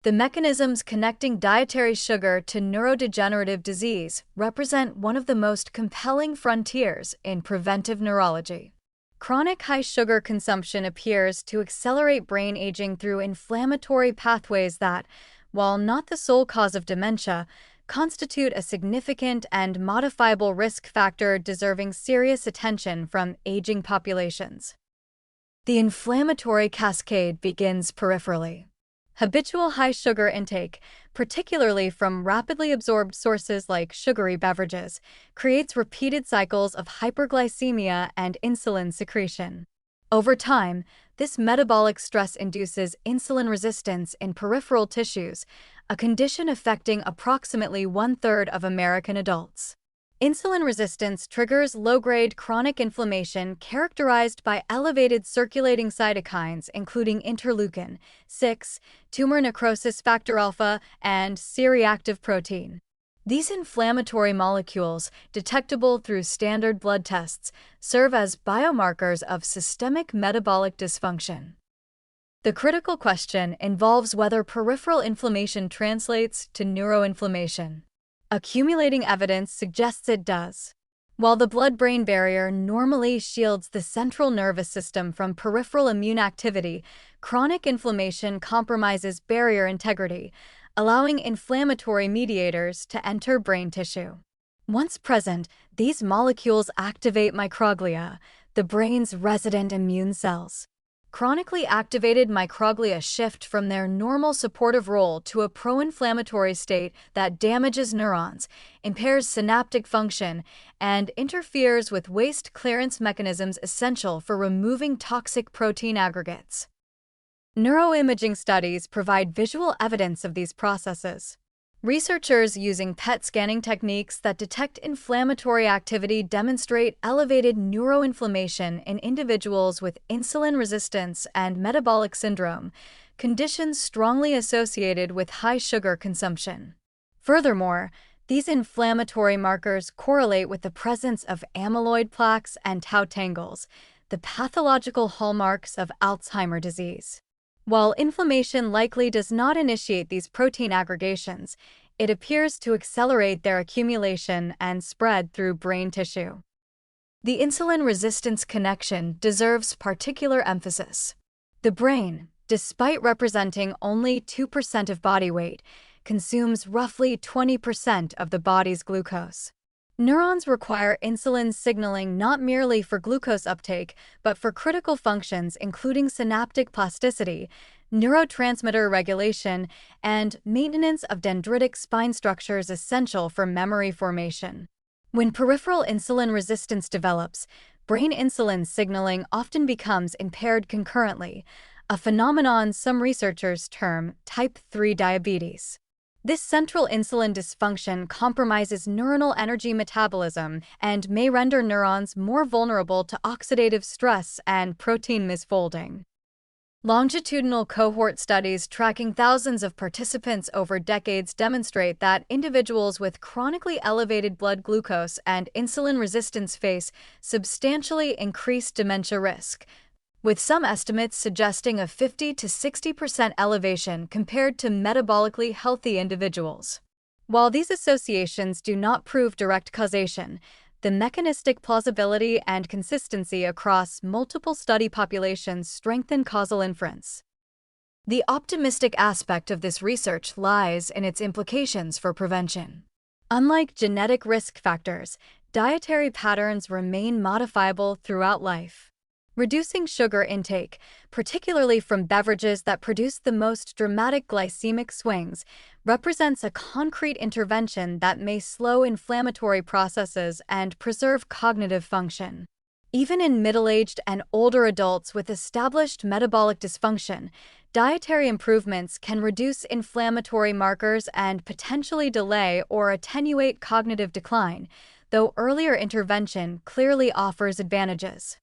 The mechanisms connecting dietary sugar to neurodegenerative disease represent one of the most compelling frontiers in preventive neurology. Chronic high sugar consumption appears to accelerate brain aging through inflammatory pathways that, while not the sole cause of dementia, constitute a significant and modifiable risk factor deserving serious attention from aging populations. The inflammatory cascade begins peripherally. Habitual high sugar intake, particularly from rapidly absorbed sources like sugary beverages, creates repeated cycles of hyperglycemia and insulin secretion. Over time, this metabolic stress induces insulin resistance in peripheral tissues, a condition affecting approximately 1/3 of American adults. Insulin resistance triggers low-grade chronic inflammation characterized by elevated circulating cytokines including interleukin-6, tumor necrosis factor alpha, and C-reactive protein. These inflammatory molecules, detectable through standard blood tests, serve as biomarkers of systemic metabolic dysfunction. The critical question involves whether peripheral inflammation translates to neuroinflammation. Accumulating evidence suggests it does. While the blood-brain barrier normally shields the central nervous system from peripheral immune activity, chronic inflammation compromises barrier integrity, allowing inflammatory mediators to enter brain tissue. Once present, these molecules activate microglia, the brain's resident immune cells. Chronically activated microglia shift from their normal supportive role to a pro-inflammatory state that damages neurons, impairs synaptic function, and interferes with waste clearance mechanisms essential for removing toxic protein aggregates. Neuroimaging studies provide visual evidence of these processes. Researchers using PET scanning techniques that detect inflammatory activity demonstrate elevated neuroinflammation in individuals with insulin resistance and metabolic syndrome, conditions strongly associated with high sugar consumption. Furthermore, these inflammatory markers correlate with the presence of amyloid plaques and tau tangles, the pathological hallmarks of Alzheimer's disease. While inflammation likely does not initiate these protein aggregations, it appears to accelerate their accumulation and spread through brain tissue. The insulin resistance connection deserves particular emphasis. The brain, despite representing only 2% of body weight, consumes roughly 20% of the body's glucose. Neurons require insulin signaling not merely for glucose uptake, but for critical functions including synaptic plasticity, neurotransmitter regulation, and maintenance of dendritic spine structures essential for memory formation. When peripheral insulin resistance develops, brain insulin signaling often becomes impaired concurrently, a phenomenon some researchers term type 3 diabetes. This central insulin dysfunction compromises neuronal energy metabolism and may render neurons more vulnerable to oxidative stress and protein misfolding. Longitudinal cohort studies tracking thousands of participants over decades demonstrate that individuals with chronically elevated blood glucose and insulin resistance face substantially increased dementia risk, with some estimates suggesting a 50 to 60% elevation compared to metabolically healthy individuals. While these associations do not prove direct causation, the mechanistic plausibility and consistency across multiple study populations strengthen causal inference. The optimistic aspect of this research lies in its implications for prevention. Unlike genetic risk factors, dietary patterns remain modifiable throughout life. Reducing sugar intake, particularly from beverages that produce the most dramatic glycemic swings, represents a concrete intervention that may slow inflammatory processes and preserve cognitive function. Even in middle-aged and older adults with established metabolic dysfunction, dietary improvements can reduce inflammatory markers and potentially delay or attenuate cognitive decline, though earlier intervention clearly offers advantages.